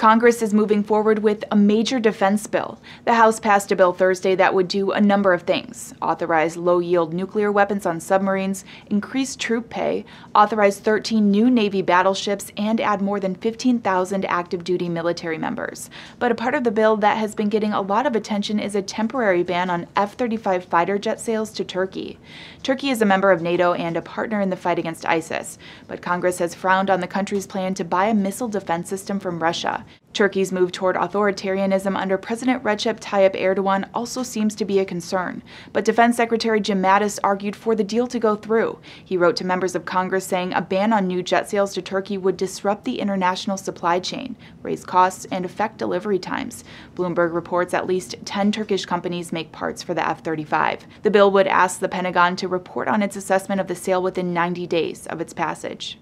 Congress is moving forward with a major defense bill. The House passed a bill Thursday that would do a number of things: authorize low-yield nuclear weapons on submarines, increase troop pay, authorize 13 new Navy battleships, and add more than 15,000 active-duty military members. But a part of the bill that has been getting a lot of attention is a temporary ban on F-35 fighter jet sales to Turkey. Turkey is a member of NATO and a partner in the fight against ISIS, but Congress has frowned on the country's plan to buy a missile defense system from Russia. Turkey's move toward authoritarianism under President Recep Tayyip Erdogan also seems to be a concern, but Defense Secretary Jim Mattis argued for the deal to go through. He wrote to members of Congress saying a ban on new jet sales to Turkey would disrupt the international supply chain, raise costs, and affect delivery times. Bloomberg reports at least 10 Turkish companies make parts for the F-35. The bill would ask the Pentagon to report on its assessment of the sale within 90 days of its passage.